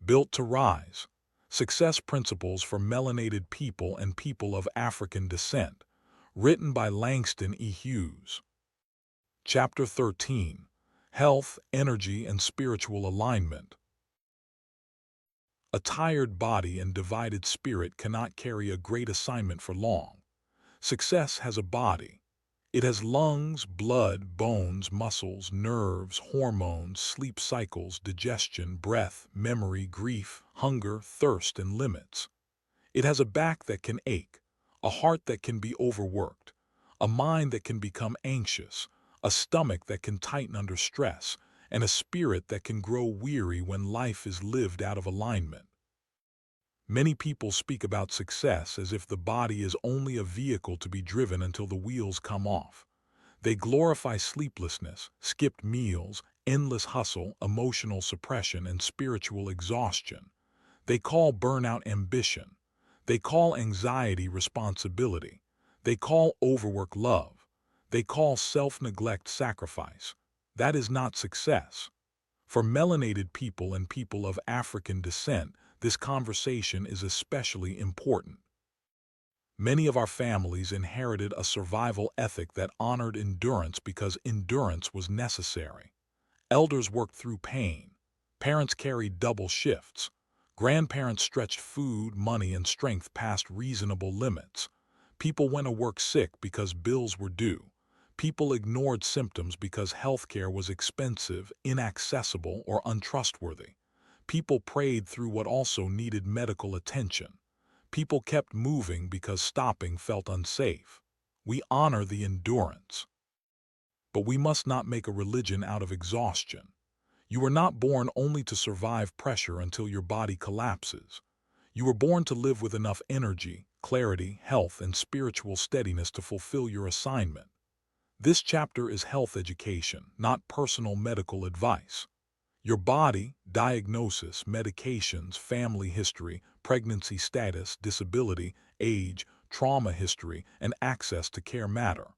Built to Rise: Success Principles for Melanated People and People of African Descent, written by Langston E. Hughes. Chapter 13: Health, Energy, and Spiritual Alignment. A tired body and divided spirit cannot carry a great assignment for long. Success has a body. It has lungs, blood, bones, muscles, nerves, hormones, sleep cycles, digestion, breath, memory, grief, hunger, thirst, and limits. It has a back that can ache, a heart that can be overworked, a mind that can become anxious, a stomach that can tighten under stress, and a spirit that can grow weary when life is lived out of alignment. Many people speak about success as if the body is only a vehicle to be driven until the wheels come off. They glorify sleeplessness, skipped meals, endless hustle, emotional suppression, and spiritual exhaustion. They call burnout ambition. They call anxiety responsibility. They call overwork love. They call self-neglect sacrifice. That is not success. For melanated people and people of African descent, this conversation is especially important. Many of our families inherited a survival ethic that honored endurance because endurance was necessary. Elders worked through pain. Parents carried double shifts. Grandparents stretched food, money, and strength past reasonable limits. People went to work sick because bills were due. People ignored symptoms because healthcare was expensive, inaccessible, or untrustworthy. People prayed through what also needed medical attention. People kept moving because stopping felt unsafe. We honor the endurance. But we must not make a religion out of exhaustion. You were not born only to survive pressure until your body collapses. You were born to live with enough energy, clarity, health, and spiritual steadiness to fulfill your assignment. This chapter is health education, not personal medical advice. Your body, diagnosis, medications, family history, pregnancy status, disability, age, trauma history, and access to care matter.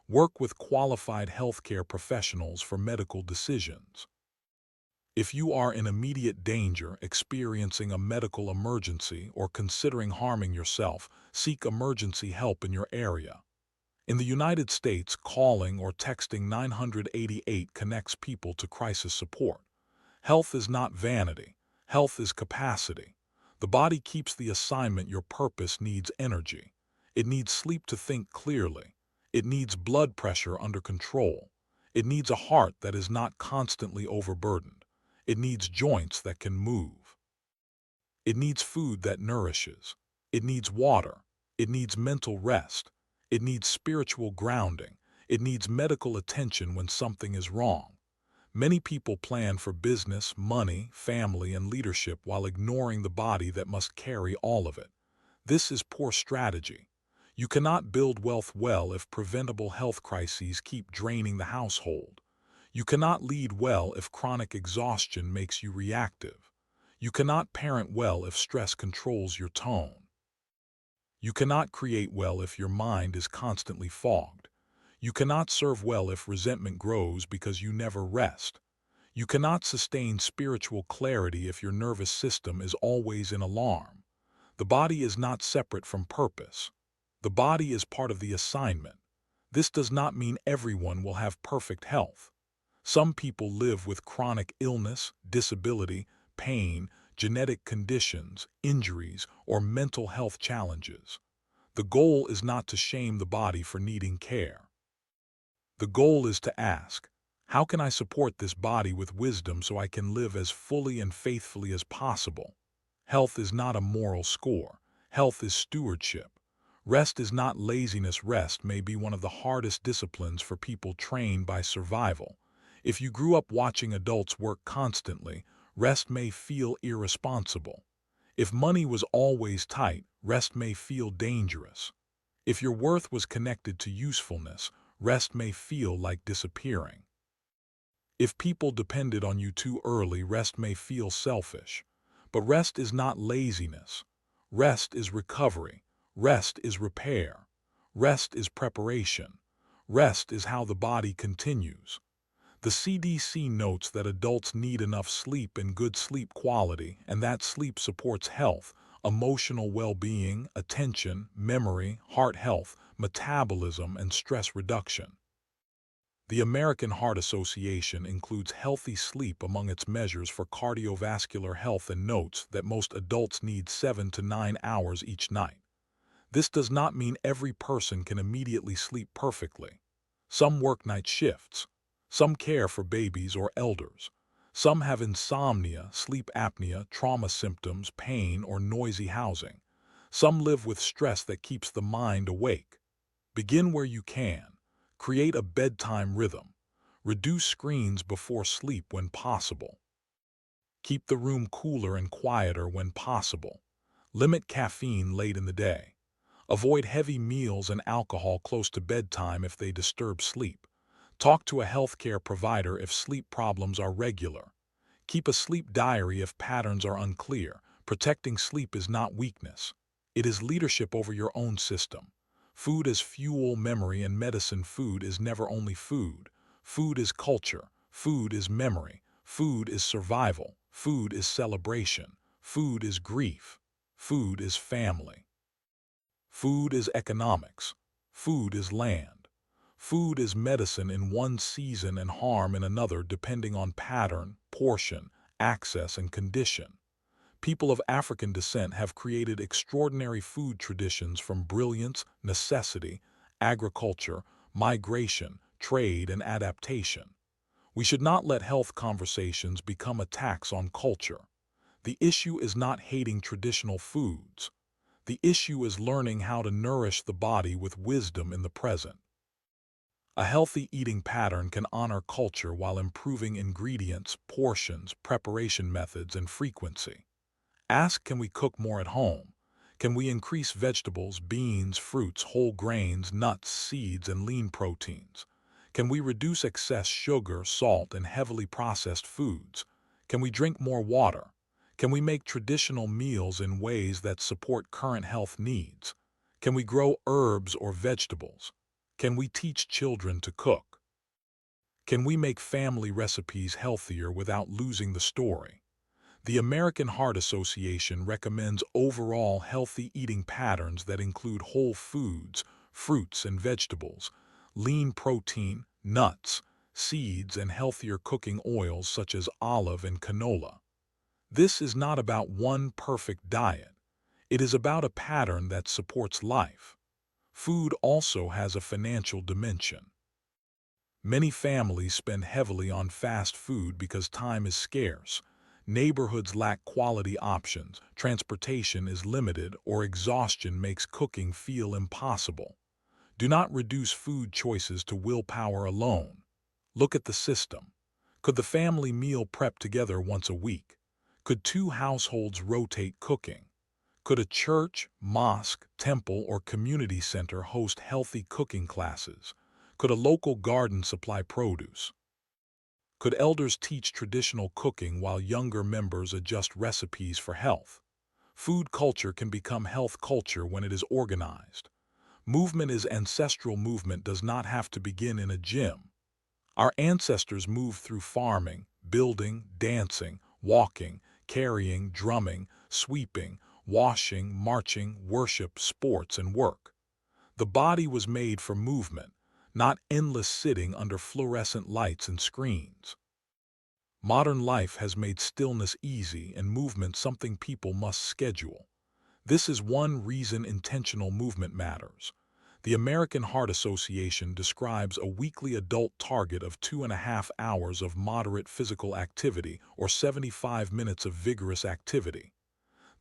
Work with qualified healthcare professionals for medical decisions. If you are in immediate danger, experiencing a medical emergency, or considering harming yourself, seek emergency help in your area. In the United States, calling or texting 988 connects people to crisis support. Health is not vanity. Health is capacity. The body keeps the assignment. Your purpose needs energy. It needs sleep to think clearly. It needs blood pressure under control. It needs a heart that is not constantly overburdened. It needs joints that can move. It needs food that nourishes. It needs water. It needs mental rest. It needs spiritual grounding. It needs medical attention when something is wrong. Many people plan for business, money, family, and leadership while ignoring the body that must carry all of it. This is poor strategy. You cannot build wealth well if preventable health crises keep draining the household. You cannot lead well if chronic exhaustion makes you reactive. You cannot parent well if stress controls your tone. You cannot create well if your mind is constantly fogged. You cannot serve well if resentment grows because you never rest. You cannot sustain spiritual clarity if your nervous system is always in alarm. The body is not separate from purpose. The body is part of the assignment. This does not mean everyone will have perfect health. Some people live with chronic illness, disability, pain, genetic conditions, injuries, or mental health challenges. The goal is not to shame the body for needing care. The goal is to ask, how can I support this body with wisdom so I can live as fully and faithfully as possible? Health is not a moral score. Health is stewardship. Rest is not laziness. Rest may be one of the hardest disciplines for people trained by survival. If you grew up watching adults work constantly, rest may feel irresponsible. If money was always tight, rest may feel dangerous. If your worth was connected to usefulness, rest may feel like disappearing. If people depended on you too early, rest may feel selfish. But rest is not laziness. Rest is recovery. Rest is repair. Rest is preparation. Rest is how the body continues. The CDC notes that adults need enough sleep and good sleep quality, and that sleep supports health, emotional well-being, attention, memory, heart health, metabolism, and stress reduction. The American Heart Association includes healthy sleep among its measures for cardiovascular health and notes that most adults need 7 to 9 hours each night. This does not mean every person can immediately sleep perfectly. Some work night shifts. Some care for babies or elders. Some have insomnia, sleep apnea, trauma symptoms, pain, or noisy housing. Some live with stress that keeps the mind awake. Begin where you can. Create a bedtime rhythm. Reduce screens before sleep when possible. Keep the room cooler and quieter when possible. Limit caffeine late in the day. Avoid heavy meals and alcohol close to bedtime if they disturb sleep. Talk to a healthcare provider if sleep problems are regular. Keep a sleep diary if patterns are unclear. Protecting sleep is not weakness. It is leadership over your own system. Food is fuel, memory, and medicine. Food is never only food. Food is culture. Food is memory. Food is survival. Food is celebration. Food is grief. Food is family. Food is economics. Food is land. Food is medicine in one season and harm in another depending on pattern, portion, access, and condition. People of African descent have created extraordinary food traditions from brilliance, necessity, agriculture, migration, trade, and adaptation. We should not let health conversations become attacks on culture. The issue is not hating traditional foods. The issue is learning how to nourish the body with wisdom in the present. A healthy eating pattern can honor culture while improving ingredients, portions, preparation methods, and frequency. Ask, can we cook more at home? Can we increase vegetables, beans, fruits, whole grains, nuts, seeds, and lean proteins? Can we reduce excess sugar, salt, and heavily processed foods? Can we drink more water? Can we make traditional meals in ways that support current health needs? Can we grow herbs or vegetables? Can we teach children to cook? Can we make family recipes healthier without losing the story? The American Heart Association recommends overall healthy eating patterns that include whole foods, fruits and vegetables, lean protein, nuts, seeds, and healthier cooking oils such as olive and canola. This is not about one perfect diet. It is about a pattern that supports life. Food also has a financial dimension. Many families spend heavily on fast food because time is scarce. Neighborhoods lack quality options, transportation is limited, or exhaustion makes cooking feel impossible. Do not reduce food choices to willpower alone. Look at the system. Could the family meal prep together once a week? Could two households rotate cooking? Could a church, mosque, temple, or community center host healthy cooking classes? Could a local garden supply produce? Could elders teach traditional cooking while younger members adjust recipes for health? Food culture can become health culture when it is organized. Movement is ancestral. Movement does not have to begin in a gym. Our ancestors moved through farming, building, dancing, walking, carrying, drumming, sweeping, washing, marching, worship, sports, and work. The body was made for movement, not endless sitting under fluorescent lights and screens. Modern life has made stillness easy and movement something people must schedule. This is one reason intentional movement matters. The American Heart Association describes a weekly adult target of 2.5 hours of moderate physical activity or 75 minutes of vigorous activity.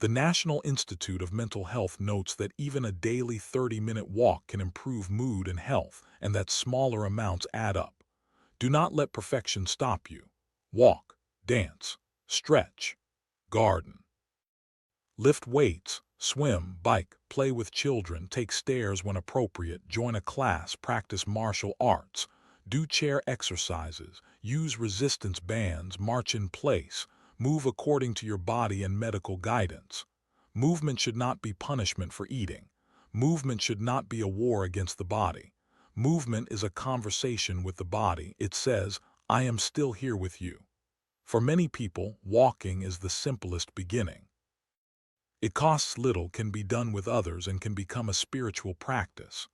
The National Institute of Mental Health notes that even a daily 30-minute walk can improve mood and health, and that smaller amounts add up. Do not let perfection stop you. Walk, dance, stretch, garden. Lift weights, swim, bike, play with children, take stairs when appropriate, join a class, practice martial arts, do chair exercises, use resistance bands, march in place, move according to your body and medical guidance. Movement should not be punishment for eating. Movement should not be a war against the body. Movement is a conversation with the body. It says, I am still here with you. For many people, walking is the simplest beginning. It costs little, can be done with others, and can become a spiritual practice.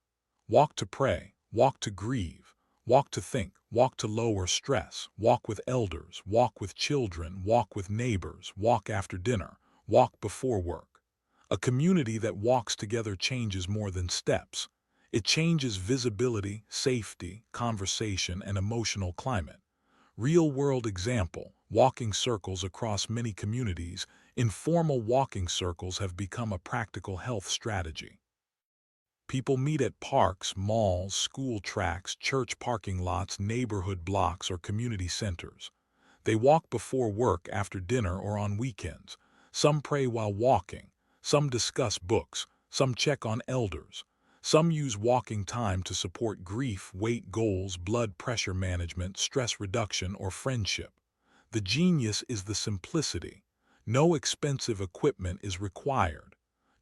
Walk to pray, walk to grieve, walk to think, walk to lower stress, walk with elders, walk with children, walk with neighbors, walk after dinner, walk before work. A community that walks together changes more than steps. It changes visibility, safety, conversation, and emotional climate. Real-world example, walking circles across many communities. Informal walking circles have become a practical health strategy. People meet at parks, malls, school tracks, church parking lots, neighborhood blocks, or community centers. They walk before work, after dinner, or on weekends. Some pray while walking. Some discuss books. Some check on elders. Some use walking time to support grief, weight goals, blood pressure management, stress reduction, or friendship. The genius is the simplicity. No expensive equipment is required.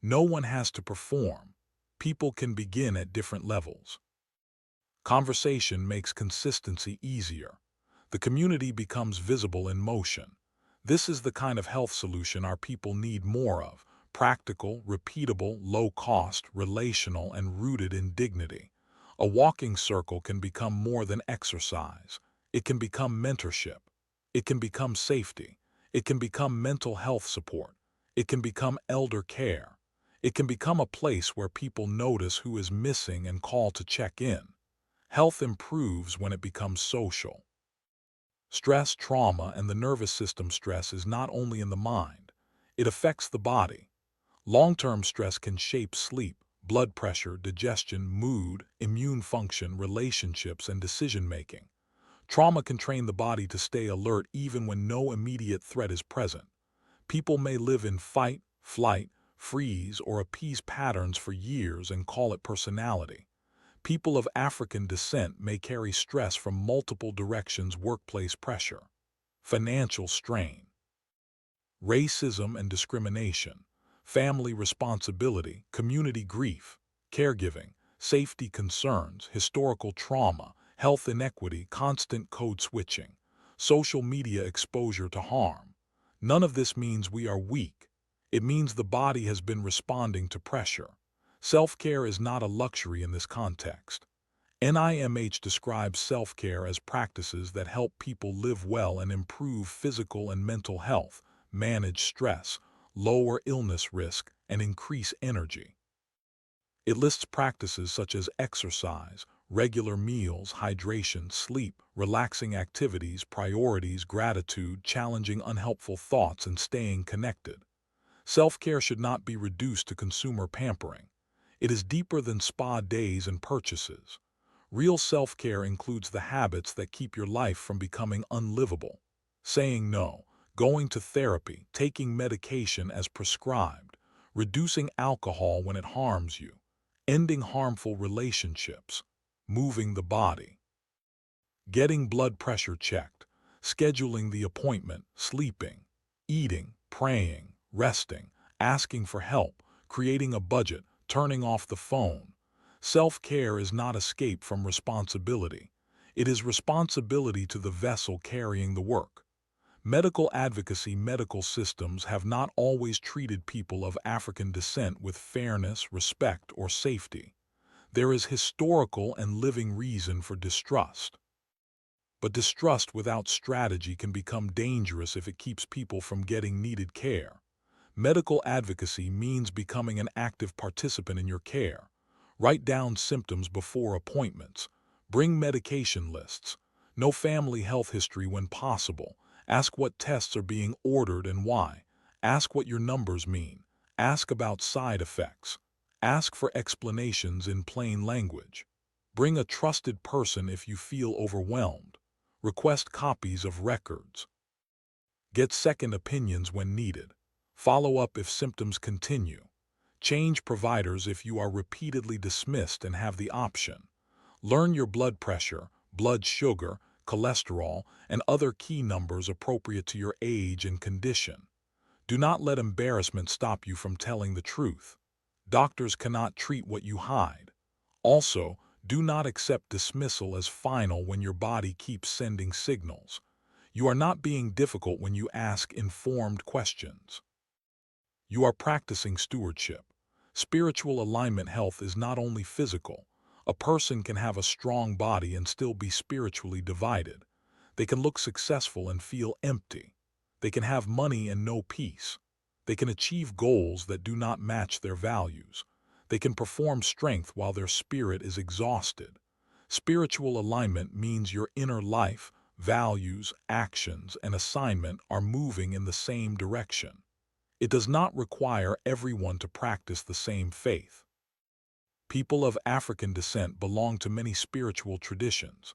No one has to perform. People can begin at different levels. Conversation makes consistency easier. The community becomes visible in motion. This is the kind of health solution our people need more of: practical, repeatable, low-cost, relational, and rooted in dignity. A walking circle can become more than exercise. It can become mentorship. It can become safety. It can become mental health support. It can become elder care. It can become a place where people notice who is missing and call to check in. Health improves when it becomes social. Stress, trauma, and the nervous system. Stress is not only in the mind, it affects the body. Long-term stress can shape sleep, blood pressure, digestion, mood, immune function, relationships, and decision-making. Trauma can train the body to stay alert even when no immediate threat is present. People may live in fight, flight, freeze, or appease patterns for years and call it personality. People of African descent may carry stress from multiple directions: workplace pressure, financial strain, racism and discrimination, family responsibility, community grief, caregiving, safety concerns, historical trauma, health inequity, constant code switching, social media exposure to harm. None of this means we are weak. It means the body has been responding to pressure. Self-care is not a luxury in this context. NIMH describes self-care as practices that help people live well and improve physical and mental health, manage stress, lower illness risk, and increase energy. It lists practices such as exercise, regular meals, hydration, sleep, relaxing activities, priorities, gratitude, challenging unhelpful thoughts, and staying connected. Self-care should not be reduced to consumer pampering. It is deeper than spa days and purchases. Real self-care includes the habits that keep your life from becoming unlivable. Saying no, going to therapy, taking medication as prescribed, reducing alcohol when it harms you, ending harmful relationships, moving the body, getting blood pressure checked, scheduling the appointment, sleeping, eating, praying, resting, asking for help, creating a budget, turning off the phone. Self-care is not escape from responsibility. It is responsibility to the vessel carrying the work. Medical advocacy. Medical systems have not always treated people of African descent with fairness, respect, or safety. There is historical and living reason for distrust. But distrust without strategy can become dangerous if it keeps people from getting needed care. Medical advocacy means becoming an active participant in your care. Write down symptoms before appointments. Bring medication lists. Know family health history when possible. Ask what tests are being ordered and why. Ask what your numbers mean. Ask about side effects. Ask for explanations in plain language. Bring a trusted person if you feel overwhelmed. Request copies of records. Get second opinions when needed. Follow up if symptoms continue. Change providers if you are repeatedly dismissed and have the option. Learn your blood pressure, blood sugar, cholesterol, and other key numbers appropriate to your age and condition. Do not let embarrassment stop you from telling the truth. Doctors cannot treat what you hide. Also, Do not accept dismissal as final when your body keeps sending signals. You are not being difficult when you ask informed questions. You are practicing stewardship. Spiritual alignment health is not only physical. A person can have a strong body and still be spiritually divided. They can look successful and feel empty. They can have money and no peace. They can achieve goals that do not match their values. They can perform strength while their spirit is exhausted. Spiritual alignment means your inner life, values, actions, and assignment are moving in the same direction. It does not require everyone to practice the same faith. People of African descent belong to many spiritual traditions.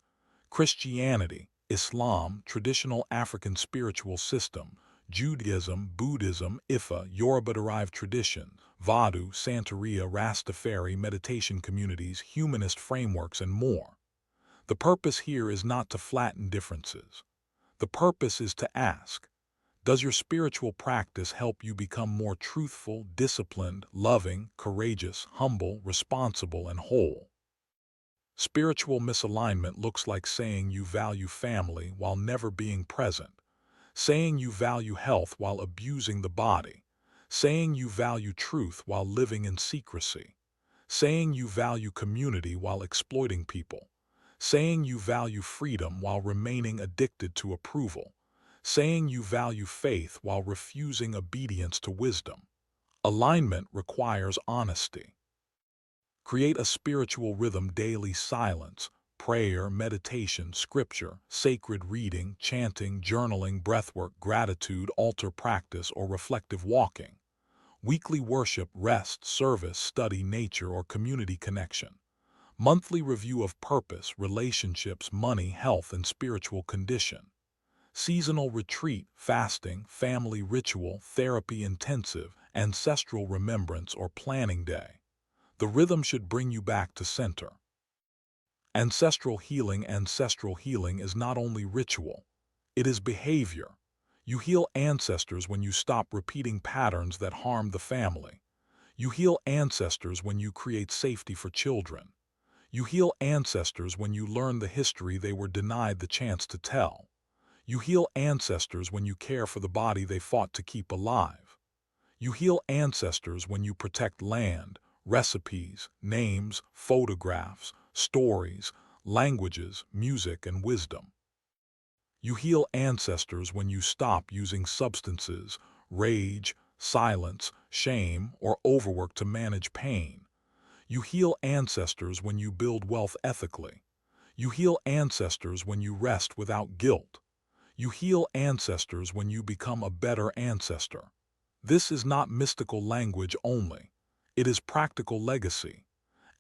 Christianity, Islam, traditional African spiritual system, Judaism, Buddhism, Ifa, Yoruba-derived tradition, Vodou, Santeria, Rastafari, meditation communities, humanist frameworks, and more. The purpose here is not to flatten differences. The purpose is to ask, does your spiritual practice help you become more truthful, disciplined, loving, courageous, humble, responsible, and whole? Spiritual misalignment looks like saying you value family while never being present, saying you value health while abusing the body, saying you value truth while living in secrecy, saying you value community while exploiting people, saying you value freedom while remaining addicted to approval, saying you value faith while refusing obedience to wisdom. Alignment requires honesty. Create a spiritual rhythm: daily silence, prayer, meditation, scripture, sacred reading, chanting, journaling, breathwork, gratitude, altar practice, or reflective walking. Weekly worship, rest, service, study, nature, or community connection. Monthly review of purpose, relationships, money, health, and spiritual condition. Seasonal retreat, fasting, family ritual, therapy intensive, ancestral remembrance, or planning day. The rhythm should bring you back to center. Ancestral healing is not only ritual, it is behavior. You heal ancestors when you stop repeating patterns that harm the family. You heal ancestors when you create safety for children. You heal ancestors when you learn the history they were denied the chance to tell. You heal ancestors when you care for the body they fought to keep alive. You heal ancestors when you protect land, recipes, names, photographs, stories, languages, music, and wisdom. You heal ancestors when you stop using substances, rage, silence, shame, or overwork to manage pain. You heal ancestors when you build wealth ethically. You heal ancestors when you rest without guilt. You heal ancestors when you become a better ancestor. This is not mystical language only. It is practical legacy.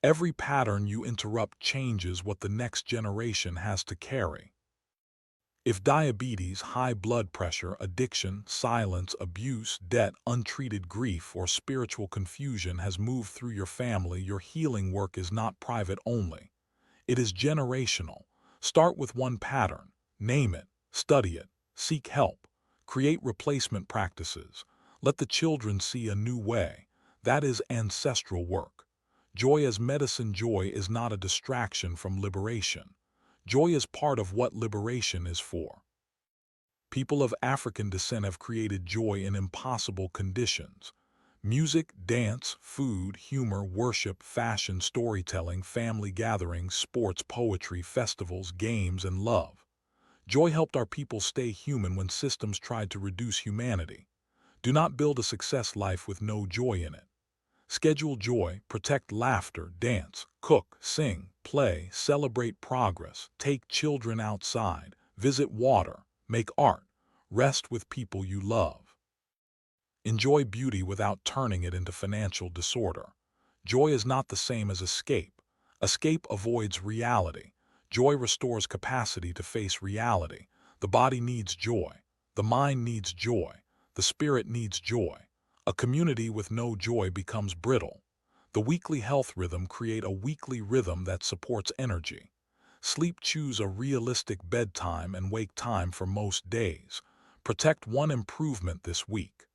Every pattern you interrupt changes what the next generation has to carry. If diabetes, high blood pressure, addiction, silence, abuse, debt, untreated grief, or spiritual confusion has moved through your family, your healing work is not private only. It is generational. Start with one pattern. Name it. Study it. Seek help. Create replacement practices. Let the children see a new way. That is ancestral work. Joy as medicine. Joy is not a distraction from liberation. Joy is part of what liberation is for. People of African descent have created joy in impossible conditions. Music, dance, food, humor, worship, fashion, storytelling, family gatherings, sports, poetry, festivals, games, and love. Joy helped our people stay human when systems tried to reduce humanity. Do not build a success life with no joy in it. Schedule joy, protect laughter, dance, cook, sing, play, celebrate progress, take children outside, visit water, make art, rest with people you love. Enjoy beauty without turning it into financial disorder. Joy is not the same as escape. Escape avoids reality. Joy restores capacity to face reality. The body needs joy. The mind needs joy. The spirit needs joy. A community with no joy becomes brittle. The weekly health rhythm: create a weekly rhythm that supports energy. Sleep: choose a realistic bedtime and wake time for most days. Protect one improvement this week.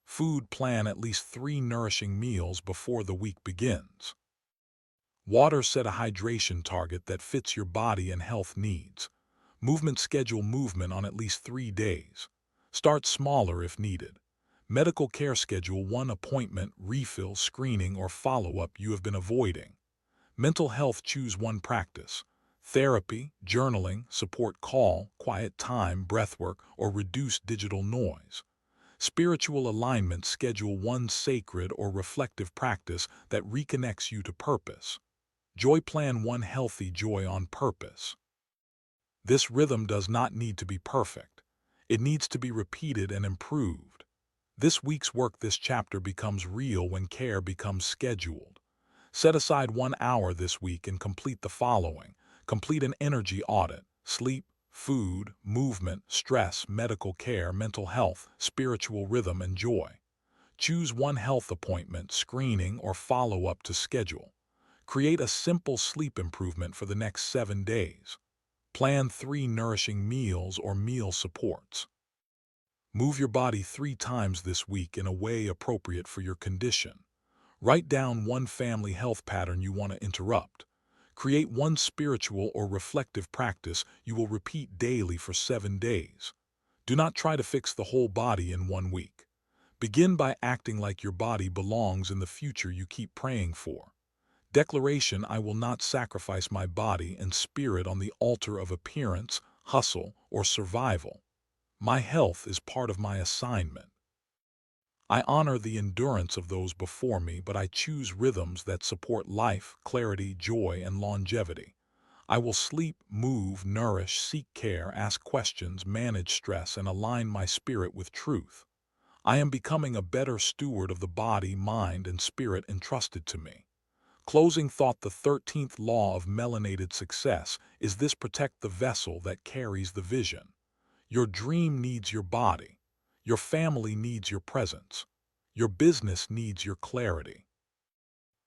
Food: plan at least 3 nourishing meals before the week begins. Water, set a hydration target that fits your body and health needs. Movement, schedule movement on at least 3 days. Start smaller if needed. Medical care, schedule one appointment, refill, screening, or follow-up you have been avoiding. Mental health, choose one practice. Therapy, journaling, support call, quiet time, breathwork, or reduce digital noise. Spiritual alignment, schedule one sacred or reflective practice that reconnects you to purpose. Joy, plan one healthy joy on purpose. This rhythm does not need to be perfect. It needs to be repeated and improved. This week's work, this chapter becomes real when care becomes scheduled. Set aside 1 hour this week and complete the following. Complete an energy audit: sleep, food, movement, stress, medical care, mental health, spiritual rhythm, and joy. Choose one health appointment, screening, or follow-up to schedule. Create a simple sleep improvement for the next 7 days. Plan 3 nourishing meals or meal supports. Move your body 3 times this week in a way appropriate for your condition. Write down one family health pattern you want to interrupt. Create one spiritual or reflective practice you will repeat daily for 7 days. Do not try to fix the whole body in 1 week. Begin by acting like your body belongs in the future you keep praying for. Declaration: I will not sacrifice my body and spirit on the altar of appearance, hustle, or survival. My health is part of my assignment. I honor the endurance of those before me, but I choose rhythms that support life, clarity, joy, and longevity. I will sleep, move, nourish, seek care, ask questions, manage stress, and align my spirit with truth. I am becoming a better steward of the body, mind, and spirit entrusted to me. Closing thought: the 13th law of melanated success is this: protect the vessel that carries the vision. Your dream needs your body. Your family needs your presence. Your business needs your clarity.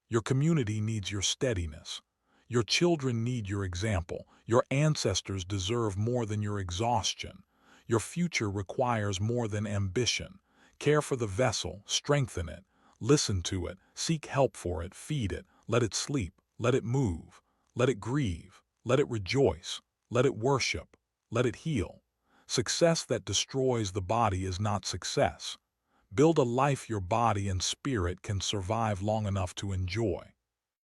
Your community needs your steadiness. Your children need your example. Your ancestors deserve more than your exhaustion. Your future requires more than ambition. Care for the vessel, strengthen it, listen to it, seek help for it, feed it, let it sleep, let it move, let it grieve, let it rejoice, let it worship, let it heal. Success that destroys the body is not success. Build a life your body and spirit can survive long enough to enjoy.